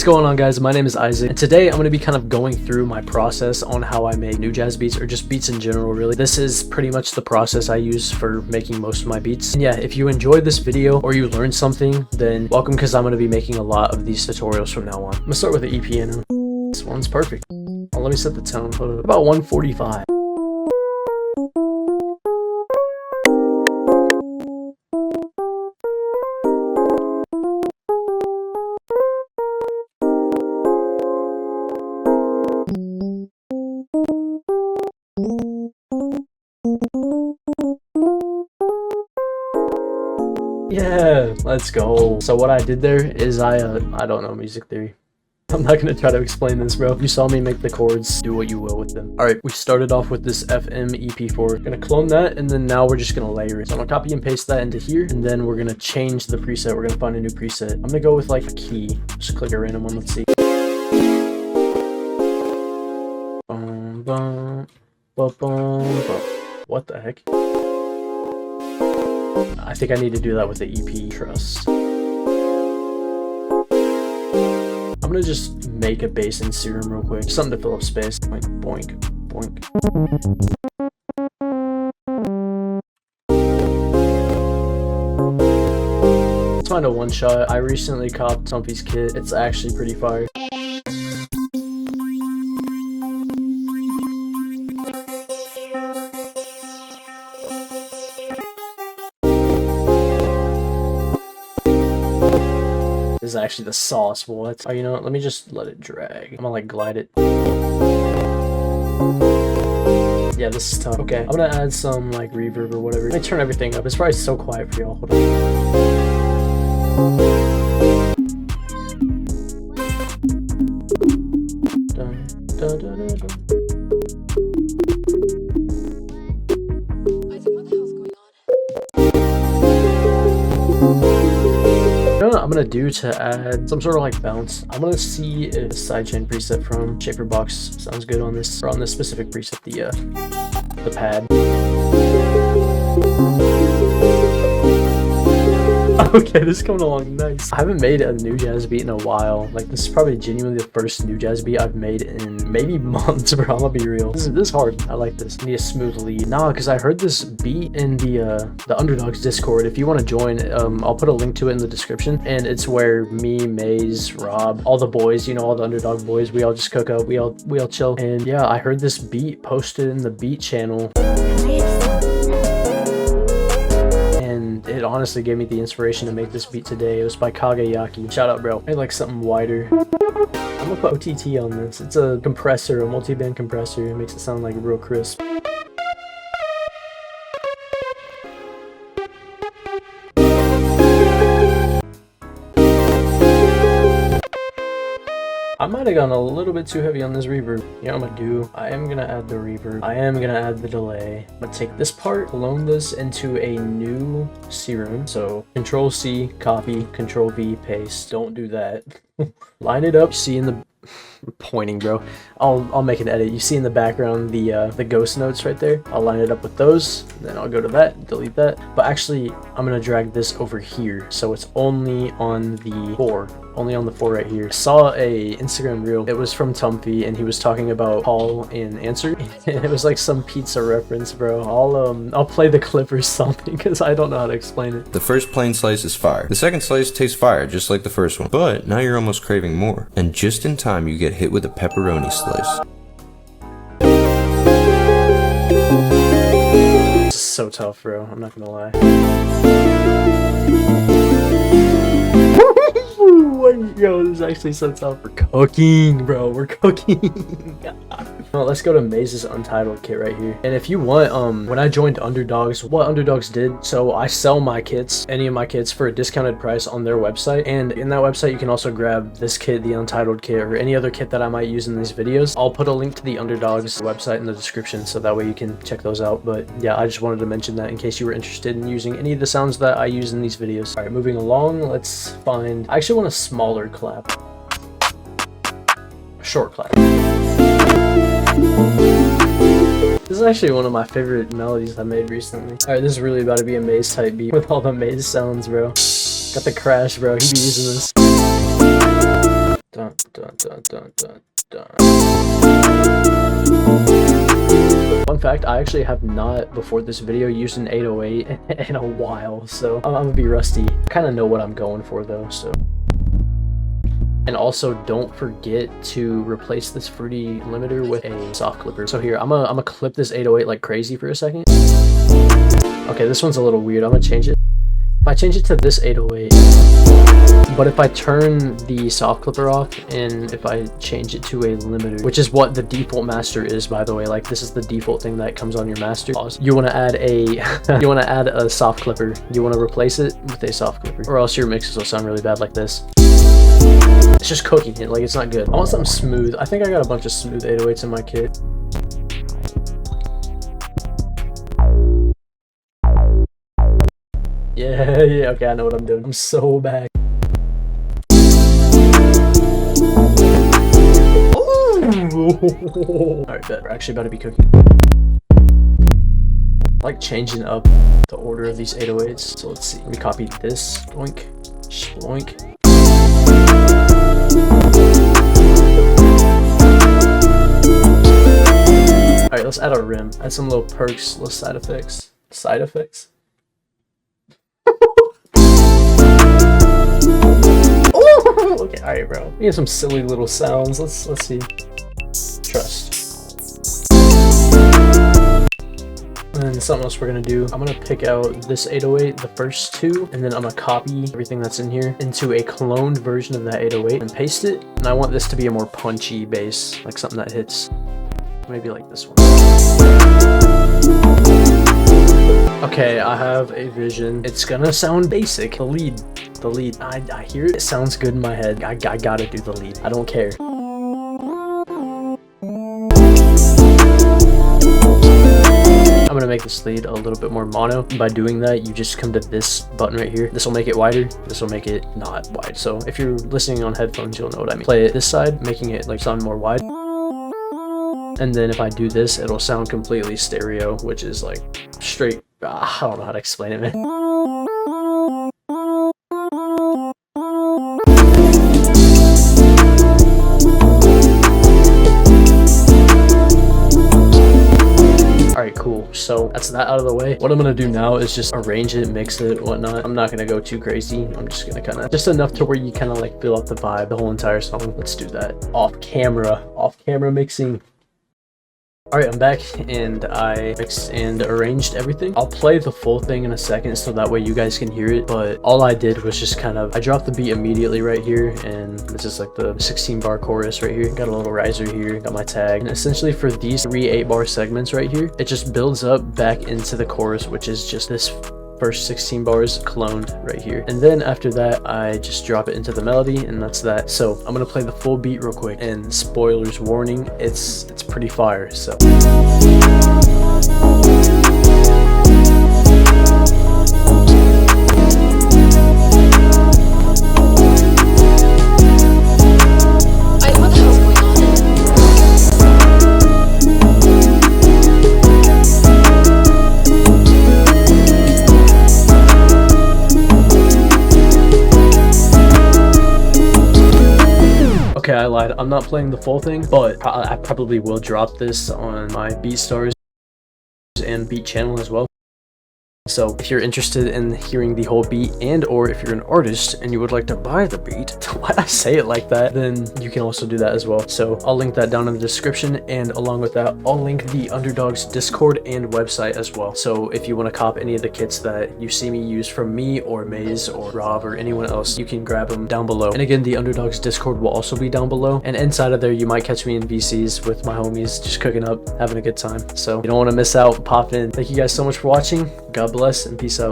going on, guys? My name is Isaac, and today I'm going to be kind of going through my process on how I make new jazz beats, or just beats in general, really. This is pretty much the process I use for making most of my beats. And yeah, if you enjoyed this video or you learned something, then welcome, because I'm going to be making a lot of these tutorials from now on. I'm going to start with the E piano. This one's perfect. Oh, let me set the tone. Hold up. About 145. Yeah, let's go. So what I did there is I don't know music theory. I'm not gonna try to explain this, bro. You saw me make the chords, do what you will with them. All right, we started off with this FM EP4. Gonna clone that, and then now we're just gonna layer it. So I'm gonna copy and paste that into here, and then we're gonna change the preset. We're gonna find a new preset. I'm gonna go with like a key. Just click a random one, let's see. Bum, bum, bum, bum, bum. What the heck? I think I need to do that with the EP Trust. I'm gonna just make a bass in Serum real quick. Something to fill up space. Like boink, boink. Let's find a one shot. I recently copped Tumpy's kit. It's actually pretty fire. This is actually the sauce, what? Oh, you know what? Let me just let it drag. I'm gonna like glide it. Yeah, this is tough. Okay, I'm gonna add some like reverb or whatever. Let me turn everything up. It's probably so quiet for y'all. Hold on. Dun, dun, dun, dun, dun. I'm gonna do to add some sort of like bounce. I'm gonna see if the sidechain preset from Shaper Box sounds good on this, or on this specific preset, the pad. Okay, this is coming along nice. I haven't made a new jazz beat in a while. Like, this is probably genuinely the first new jazz beat I've made in maybe months, bro. I'm gonna be real. This is hard. I like this. I need a smooth lead. Nah, because I heard this beat in the Underdogs Discord. If you want to join, I'll put a link to it in the description. And it's where me, Maze, Rob, all the boys, you know, all the Underdog boys, we all just cook up. We all chill. And yeah, I heard this beat posted in the beat channel. It honestly gave me the inspiration to make this beat today. It was by Kagayaki. Shout out, bro. I like something wider. I'm gonna put OTT on this. It's a compressor, a multi-band compressor. It makes it sound like real crisp. I might have gone a little bit too heavy on this reverb. You know what I'm gonna do? I am gonna add the reverb. I am gonna add the delay. I'm gonna take this part, clone this into a new Serum. So Control C, copy, Control V, paste. Don't do that. Line it up. See in the pointing, bro. I'll make an edit. You see in the background the ghost notes right there. I'll line it up with those. Then I'll go to that, delete that. But actually, I'm gonna drag this over here, so it's only on the 4. Only on the 4 right here. I saw a Instagram reel. It was from Tumpy, and he was talking about call and answer. And it was like some pizza reference, bro. I'll play the clip or something, because I don't know how to explain it. The first plain slice is fire. The second slice tastes fire, just like the first one. But now you're almost craving more. And just in time, you get hit with a pepperoni slice. This is so tough, bro. I'm not gonna lie. Yo, this is actually so tough. We're cooking, bro. We're cooking. Well, let's go to Maze's Untitled kit right here. And if you want, when I joined Underdogs, what Underdogs did, so I sell my kits, any of my kits, for a discounted price on their website. And in that website, you can also grab this kit, the Untitled kit, or any other kit that I might use in these videos. I'll put a link to the Underdogs website in the description, so that way you can check those out. But yeah, I just wanted to mention that in case you were interested in using any of the sounds that I use in these videos. All right, moving along, let's find, I actually want a smaller clap. A short clap. This is actually one of my favorite melodies I made recently. Alright, this is really about to be a maze type beat with all the maze sounds, bro. Got the crash, bro. He be using this. Dun, Dun, dun, dun, dun. Fun fact, I actually have not, before this video, used an 808 in a while, so I'm gonna be rusty. I kind of know what I'm going for though, so. And also, don't forget to replace this fruity limiter with a soft clipper. So here, I'm gonna clip this 808 like crazy for a second. Okay, this one's a little weird. I'm gonna change it. If I change it to this 808, but if I turn the soft clipper off and if I change it to a limiter, which is what the default master is, by the way, like this is the default thing that comes on your master. You want to add a soft clipper. You want to replace it with a soft clipper, or else your mixes will sound really bad like this. It's just cooking it, like it's not good. I want something smooth. I think I got a bunch of smooth 808s in my kit. Yeah, okay, I know what I'm doing. I'm so bad. Alright, bet. We're actually about to be cooking. I like changing up the order of these 808s. So let's see. Let me copy this. Boink. Shloink. Alright, let's add a rim. Add some little perks, little side effects. Side effects? Okay, alright, bro. We have some silly little sounds. Let's see. Trust. And then something else we're gonna do. I'm gonna pick out this 808, the first two, and then I'm gonna copy everything that's in here into a cloned version of that 808 and paste it. And I want this to be a more punchy bass, like something that hits. Maybe like this one. Okay, I have a vision. It's gonna sound basic. The lead. I hear it. It sounds good in my head. I gotta do the lead. I don't care. I'm gonna make this lead a little bit more mono. By doing that, you just come to this button right here. This will make it wider. This will make it not wide. So if you're listening on headphones, you'll know what I mean. Play it this side, making it like sound more wide. And then if I do this, it'll sound completely stereo, which is like straight. I don't know how to explain it, man. Alright, cool. So that's that out of the way. What I'm gonna do now is just arrange it, mix it, whatnot. I'm not gonna go too crazy. I'm just gonna just enough to where you kind of like feel out the vibe, the whole entire song. Let's do that. Off camera mixing. Alright, I'm back and I mixed and arranged everything. I'll play the full thing in a second so that way you guys can hear it, but all I did was just I dropped the beat immediately right here, and this is like the 16 bar chorus right here. Got a little riser here, got my tag, and essentially for these 3 8-bar segments right here, it just builds up back into the chorus, which is just this first 16 bars cloned right here. And then after that, I just drop it into the melody, and that's that. So I'm gonna play the full beat real quick, and spoilers warning, it's pretty fire, so. Okay, I lied. I'm not playing the full thing, but I probably will drop this on my BeatStars and Beat channel as well. So if you're interested in hearing the whole beat, and or if you're an artist and you would like to buy the beat, why'd I say it like that, then you can also do that as well. So I'll link that down in the description, and along with that, I'll link the Underdog's Discord and website as well. So if you want to cop any of the kits that you see me use from me or Maze or Rob or anyone else, you can grab them down below. And again, the Underdog's Discord will also be down below, and inside of there you might catch me in VCs with my homies, just cooking up, having a good time. So you don't want to miss out, pop in. Thank you guys so much for watching. God bless and peace out.